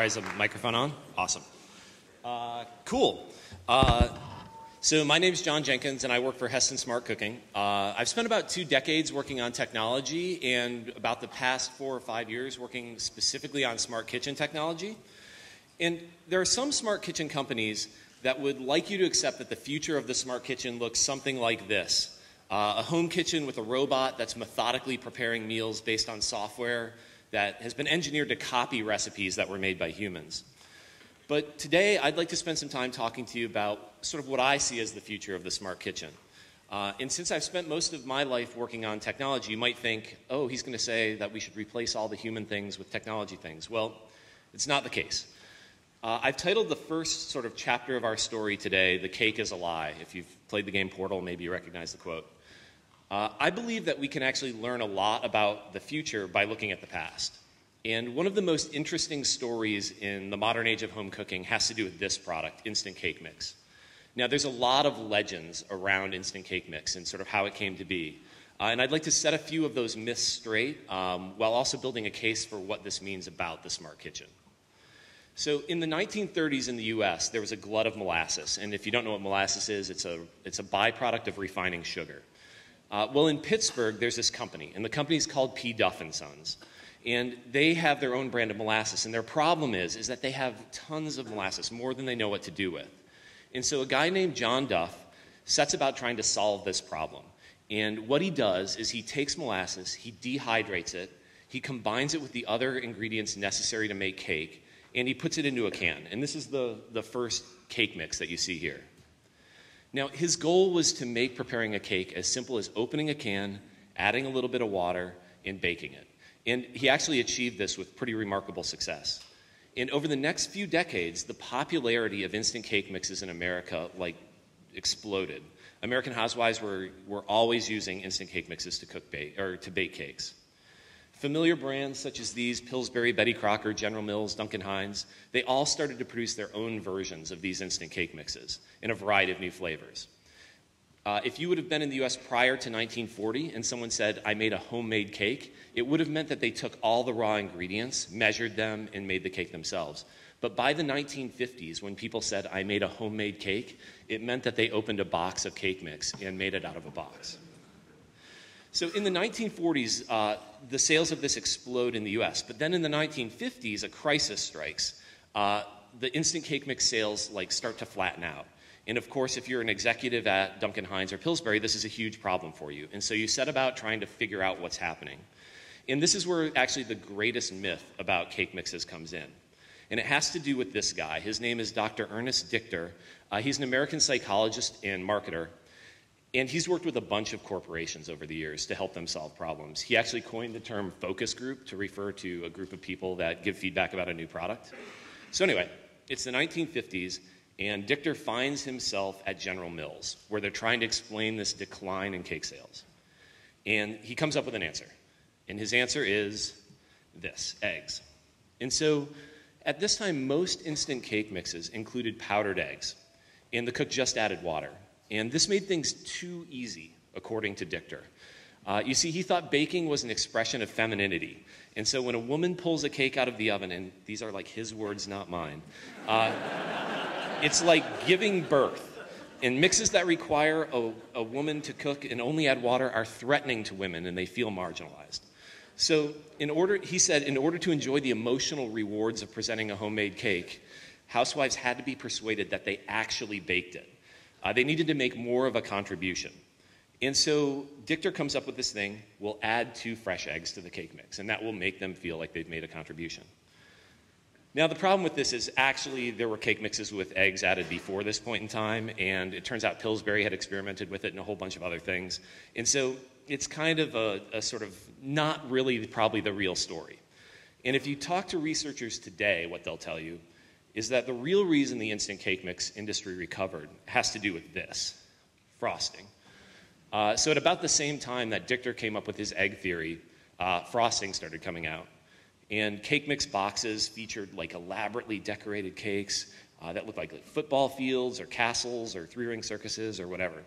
Sorry, is the microphone on? Awesome. Cool. So my name is John Jenkins, and I work for Hestan Smart Cooking. I've spent about 2 decades working on technology, and about the past 4 or 5 years working specifically on smart kitchen technology. And there are some smart kitchen companies that would like you to accept that the future of the smart kitchen looks something like this. A home kitchen with a robot that's methodically preparing meals based on software that has been engineered to copy recipes that were made by humans. But today, I'd like to spend some time talking to you about sort of what I see as the future of the smart kitchen. And since I've spent most of my life working on technology, you might think, oh, he's going to say that we should replace all the human things with technology things. Well, it's not the case. I've titled the first sort of chapter of our story today, "The Cake is a Lie." If you've played the game Portal, maybe you recognize the quote. I believe that we can actually learn a lot about the future by looking at the past. And one of the most interesting stories in the modern age of home cooking has to do with this product, instant cake mix. Now, there's a lot of legends around instant cake mix and sort of how it came to be. And I'd like to set a few of those myths straight while also building a case for what this means about the smart kitchen. So in the 1930s in the US, there was a glut of molasses. And if you don't know what molasses is, it's a byproduct of refining sugar. Well, in Pittsburgh, there's this company, and the company is called P. Duff & Sons. And they have their own brand of molasses, and their problem is that they have tons of molasses, more than they know what to do with. And so a guy named John Duff sets about trying to solve this problem. And what he does is he takes molasses, he dehydrates it, he combines it with the other ingredients necessary to make cake, and he puts it into a can. And this is the first cake mix that you see here. Now, his goal was to make preparing a cake as simple as opening a can, adding a little bit of water, and baking it. And he actually achieved this with pretty remarkable success. And over the next few decades, the popularity of instant cake mixes in America exploded. American housewives were always using instant cake mixes to bake cakes. Familiar brands such as these, Pillsbury, Betty Crocker, General Mills, Duncan Hines, they all started to produce their own versions of these instant cake mixes in a variety of new flavors. If you would have been in the US prior to 1940 and someone said, "I made a homemade cake," it would have meant that they took all the raw ingredients, measured them, and made the cake themselves. But by the 1950s, when people said, "I made a homemade cake," it meant that they opened a box of cake mix and made it out of a box. So in the 1940s, the sales of this explode in the US. But then in the 1950s, a crisis strikes. The instant cake mix sales start to flatten out. And of course, if you're an executive at Duncan Hines or Pillsbury, this is a huge problem for you. And so you set about trying to figure out what's happening. And this is where actually the greatest myth about cake mixes comes in. And it has to do with this guy. His name is Dr. Ernest Dichter. He's an American psychologist and marketer. And he's worked with a bunch of corporations over the years to help them solve problems. He actually coined the term focus group to refer to a group of people that give feedback about a new product. So anyway, it's the 1950s. And Dichter finds himself at General Mills, where they're trying to explain this decline in cake sales. And he comes up with an answer. And his answer is this: eggs. And so at this time, most instant cake mixes included powdered eggs. And the cook just added water. And this made things too easy, according to Dichter. You see, he thought baking was an expression of femininity. And so when a woman pulls a cake out of the oven, and these are his words, not mine, it's like giving birth. And mixes that require a woman to cook and only add water are threatening to women, and they feel marginalized. So he said, in order to enjoy the emotional rewards of presenting a homemade cake, housewives had to be persuaded that they actually baked it. They needed to make more of a contribution. And so Dichter comes up with this thing: we'll add 2 fresh eggs to the cake mix, and that will make them feel like they've made a contribution. Now, the problem with this is actually there were cake mixes with eggs added before this point in time, and it turns out Pillsbury had experimented with it and a whole bunch of other things. And so it's kind of a sort of not really probably the real story. And if you talk to researchers today, what they'll tell you is that the real reason the instant cake mix industry recovered has to do with this: frosting. So at about the same time that Dichter came up with his egg theory, frosting started coming out. And cake mix boxes featured elaborately decorated cakes that looked like football fields or castles or 3-ring circuses or whatever.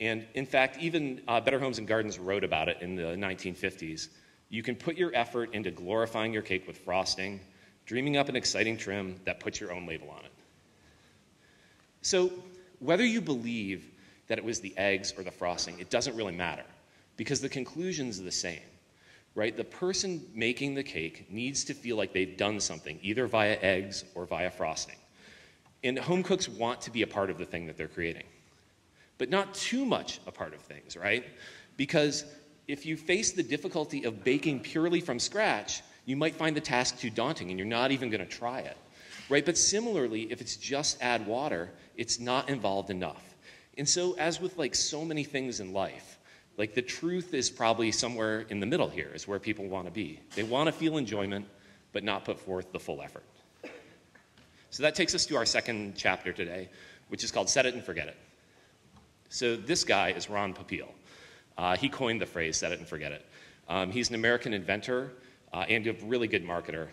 And in fact, even Better Homes and Gardens wrote about it in the 1950s. You can put your effort into glorifying your cake with frosting, dreaming up an exciting trim that puts your own label on it. So whether you believe that it was the eggs or the frosting, it doesn't really matter because the conclusion's the same, right? The person making the cake needs to feel like they've done something, either via eggs or via frosting. And home cooks want to be a part of the thing that they're creating, but not too much a part of things, right? Because if you face the difficulty of baking purely from scratch, you might find the task too daunting and you're not even going to try it, right? But similarly, if it's just add water, it's not involved enough. And so as with like so many things in life, like the truth is probably somewhere in the middle here is where people want to be. They want to feel enjoyment, but not put forth the full effort. So that takes us to our second chapter today, which is called Set It and Forget It. So this guy is Ron Popeil. He coined the phrase set it and forget it. He's an American inventor and a really good marketer.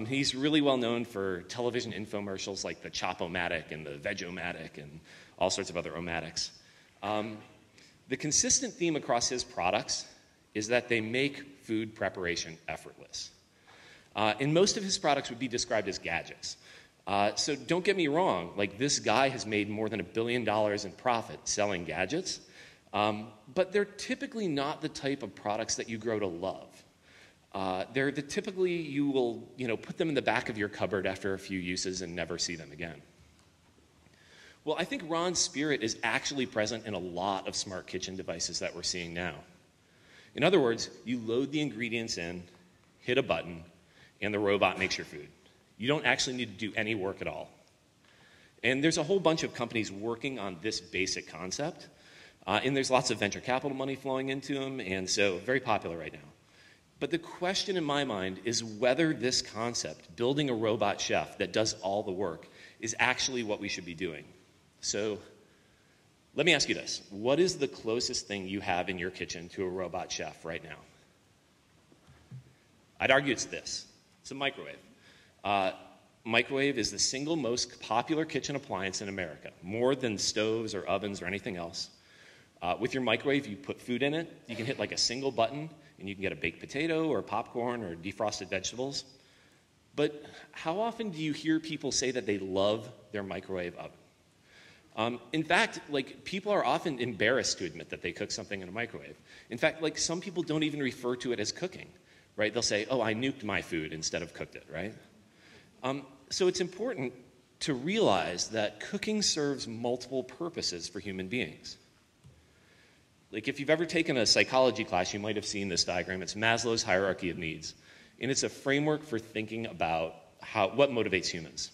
He's really well known for television infomercials like the Chop-O-Matic and the Veg-O-Matic and all sorts of other omatics. The consistent theme across his products is that they make food preparation effortless. And most of his products would be described as gadgets. So don't get me wrong, like this guy has made more than $1 billion in profit selling gadgets, but they're typically not the type of products that you grow to love. They're typically you will put them in the back of your cupboard after a few uses and never see them again. Well, I think Ron's spirit is actually present in a lot of smart kitchen devices that we're seeing now. In other words, you load the ingredients in, hit a button, and the robot makes your food. You don't actually need to do any work at all. And there's a whole bunch of companies working on this basic concept, and there's lots of venture capital money flowing into them, and so very popular right now. But the question in my mind is whether this concept, building a robot chef that does all the work, is actually what we should be doing. So let me ask you this. What is the closest thing you have in your kitchen to a robot chef right now? I'd argue it's this. It's a microwave. Microwave is the single most popular kitchen appliance in America, more than stoves or ovens or anything else. With your microwave, you put food in it. You can hit like a single button, and you can get a baked potato or popcorn or defrosted vegetables. But how often do you hear people say that they love their microwave oven? In fact, like people are often embarrassed to admit that they cook something in a microwave. In fact, like some people don't even refer to it as cooking, right? They'll say, oh, I nuked my food instead of cooked it, right? So it's important to realize that cooking serves multiple purposes for human beings. Like if you've ever taken a psychology class, you might have seen this diagram. It's Maslow's hierarchy of needs. And it's a framework for thinking about what motivates humans.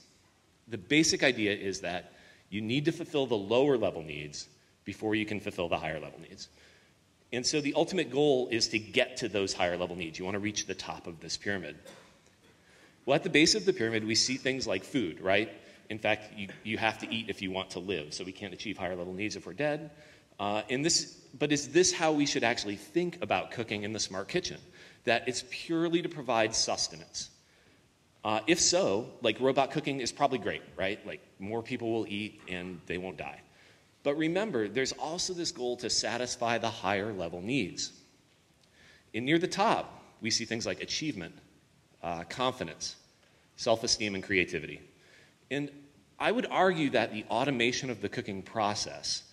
The basic idea is that you need to fulfill the lower level needs before you can fulfill the higher level needs. And so the ultimate goal is to get to those higher level needs. You want to reach the top of this pyramid. Well, at the base of the pyramid, we see things like food, right? In fact, you have to eat if you want to live, so we can't achieve higher level needs if we're dead. But is this how we should actually think about cooking in the smart kitchen? That it's purely to provide sustenance? If so, like robot cooking is probably great, right? Like more people will eat and they won't die. But remember, there's also this goal to satisfy the higher level needs. And near the top, we see things like achievement, confidence, self-esteem, and creativity. And I would argue that the automation of the cooking process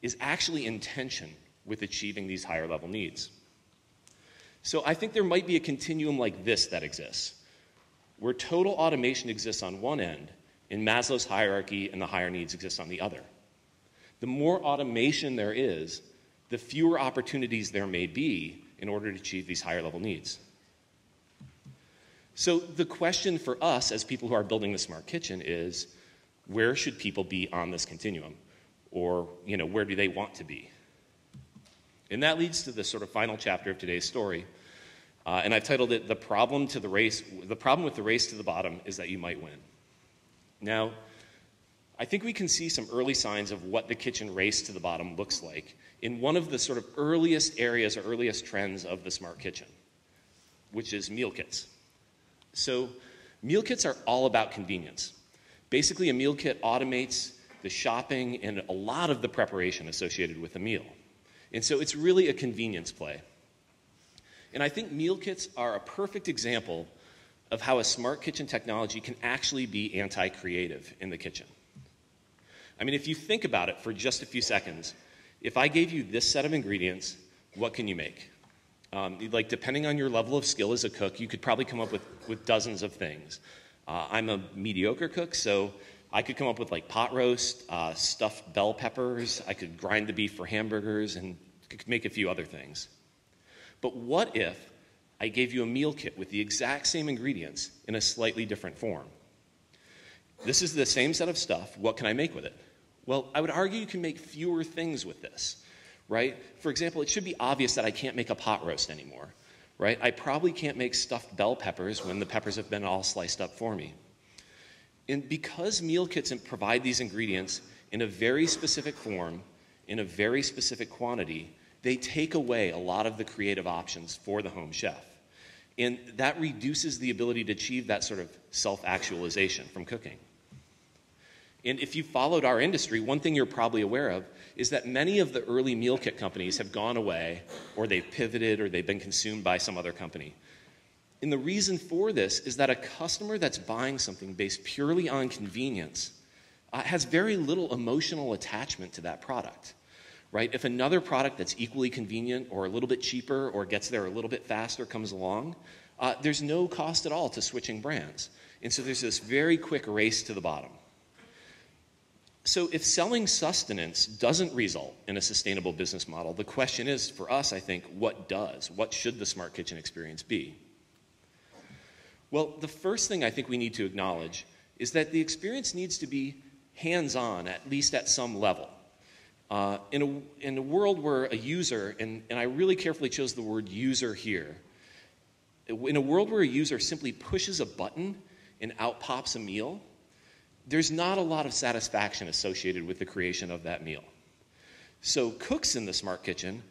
is actually in tension with achieving these higher level needs. So I think there might be a continuum like this that exists, where total automation exists on one end, and Maslow's hierarchy and the higher needs exist on the other. The more automation there is, the fewer opportunities there may be in order to achieve these higher level needs. So the question for us as people who are building the smart kitchen is, where should people be on this continuum? Or, where do they want to be? And that leads to the sort of final chapter of today's story. And I've titled it, The Problem with the Race to the Bottom is that you might win. Now, I think we can see some early signs of what the kitchen race to the bottom looks like in one of the sort of earliest areas or earliest trends of the smart kitchen, which is meal kits. So meal kits are all about convenience. Basically, a meal kit automates the shopping and a lot of the preparation associated with a meal. And so it's really a convenience play. And I think meal kits are a perfect example of how a smart kitchen technology can actually be anti-creative in the kitchen. I mean, if you think about it for just a few seconds, if I gave you this set of ingredients, what can you make? Like, depending on your level of skill as a cook, you could probably come up with dozens of things. I'm a mediocre cook, so I could come up with like pot roast, stuffed bell peppers, I could grind the beef for hamburgers, and could make a few other things. But what if I gave you a meal kit with the exact same ingredients in a slightly different form? This is the same set of stuff. What can I make with it? Well, I would argue you can make fewer things with this, right? For example, it should be obvious that I can't make a pot roast anymore, right? I probably can't make stuffed bell peppers when the peppers have been all sliced up for me. And because meal kits provide these ingredients in a very specific form, in a very specific quantity, they take away a lot of the creative options for the home chef. And that reduces the ability to achieve that sort of self-actualization from cooking. And if you followed our industry, one thing you're probably aware of is that many of the early meal kit companies have gone away, or they've pivoted, or they've been consumed by some other company. And the reason for this is that a customer that's buying something based purely on convenience has very little emotional attachment to that product, right? If another product that's equally convenient or a little bit cheaper or gets there a little bit faster comes along, there's no cost at all to switching brands. And so there's this very quick race to the bottom. So if selling sustenance doesn't result in a sustainable business model, the question is, for us, I think, what does? What should the smart kitchen experience be? Well, the first thing I think we need to acknowledge is that the experience needs to be hands-on, at least at some level. In a world where a user, and I really carefully chose the word user here, in a world where a user simply pushes a button and out pops a meal, there's not a lot of satisfaction associated with the creation of that meal. So cooks in the smart kitchen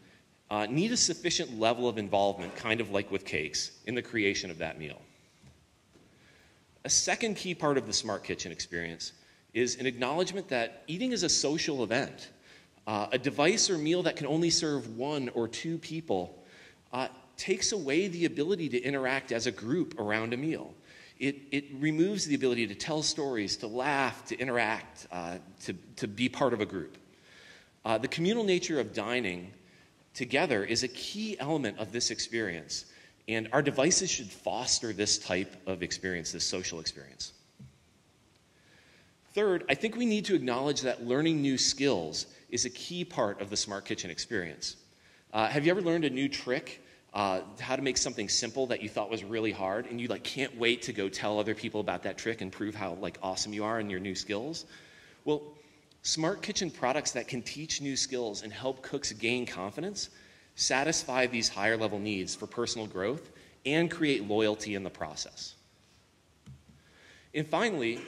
need a sufficient level of involvement, kind of like with cakes, in the creation of that meal. A second key part of the smart kitchen experience is an acknowledgement that eating is a social event. A device or meal that can only serve one or two people takes away the ability to interact as a group around a meal. It removes the ability to tell stories, to laugh, to interact, to be part of a group. The communal nature of dining together is a key element of this experience, and our devices should foster this type of experience, this social experience. Third, I think we need to acknowledge that learning new skills is a key part of the smart kitchen experience. Have you ever learned a new trick? How to make something simple that you thought was really hard, and you can't wait to go tell other people about that trick and prove how awesome you are in your new skills? Well, smart kitchen products that can teach new skills and help cooks gain confidence satisfy these higher level needs for personal growth and create loyalty in the process. And finally,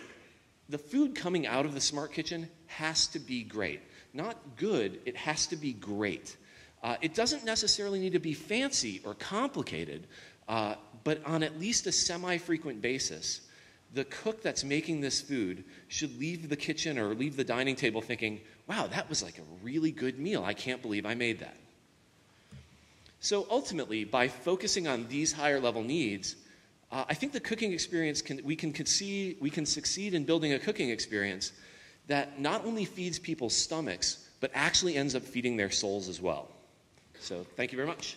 the food coming out of the smart kitchen has to be great. Not good, it has to be great. It doesn't necessarily need to be fancy or complicated, but on at least a semi-frequent basis, the cook that's making this food should leave the kitchen or leave the dining table thinking, wow, that was like a really good meal. I can't believe I made that. So ultimately, by focusing on these higher level needs, I think the cooking experience, we can succeed in building a cooking experience that not only feeds people's stomachs, but actually ends up feeding their souls as well. So thank you very much.